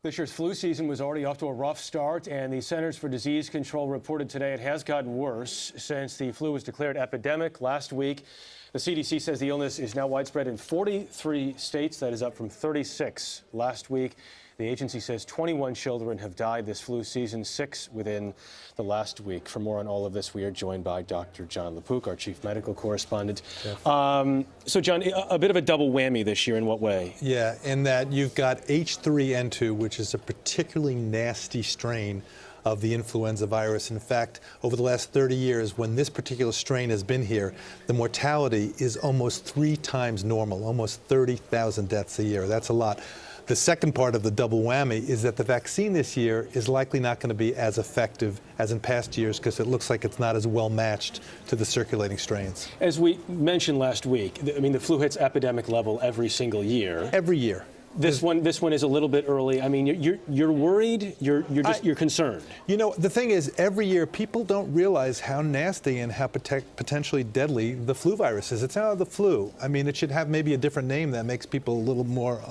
This year's flu season was already off to a rough start, and the Centers for Disease Control reported today it has gotten worse since the flu was declared epidemic last week. The CDC says the illness is now widespread in 43 states. That is up from 36 last week. The agency says 21 children have died this flu season, 6 within the last week. For more on all of this, we are joined by Dr. John LaPook, our chief medical correspondent. So, John, a bit of a double whammy this year. In what way? Yeah, in that you've got H3N2, which is a particularly nasty strain of the influenza virus. In fact, over the last 30 years, when this particular strain has been here, the mortality is almost 3 times normal, almost 30,000 deaths a year. That's a lot. The second part of the double whammy is that the vaccine this year is likely not going to be as effective as in past years because it looks like it's not as well matched to the circulating strains. As we mentioned last week, I mean, the flu hits epidemic level every single year. Every year. This one is a little bit early. I mean, you're worried. You're concerned. You know, the thing is, every year people don't realize how nasty and how potentially deadly the flu virus is. It's not the flu. I mean, it should have maybe a different name that makes people a little more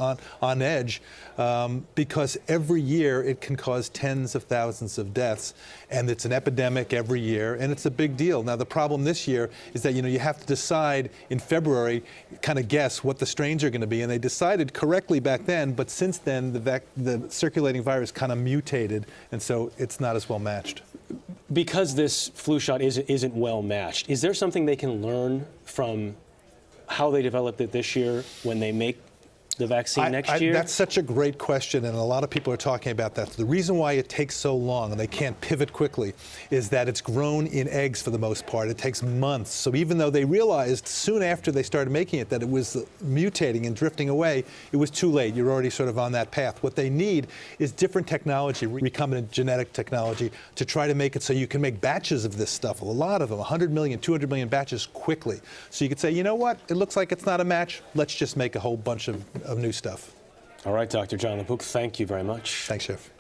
on edge, because every year it can cause tens of thousands of deaths, and it's an epidemic every year, and it's a big deal. Now, the problem this year is that you have to decide in February, kind of guess what the strains are going to be, and they decided correctly back then, but since then the circulating virus kind of mutated, and so it's not as well matched. Because this flu shot isn't well matched, is there something they can learn from how they developed it this year when they make the vaccine next year? That's such a great question, and a lot of people are talking about that. The reason why it takes so long and they can't pivot quickly is that it's grown in eggs for the most part. It takes months. So even though they realized soon after they started making it that it was mutating and drifting away, it was too late. You're already sort of on that path. What they need is different technology, recombinant genetic technology, to try to make it so you can make batches of this stuff, a lot of them, 100 million, 200 million batches quickly. So you could say, you know what, it looks like it's not a match. Let's just make a whole bunch of new stuff. All right, Dr. John LaPook, thank you very much. Thanks, Chef.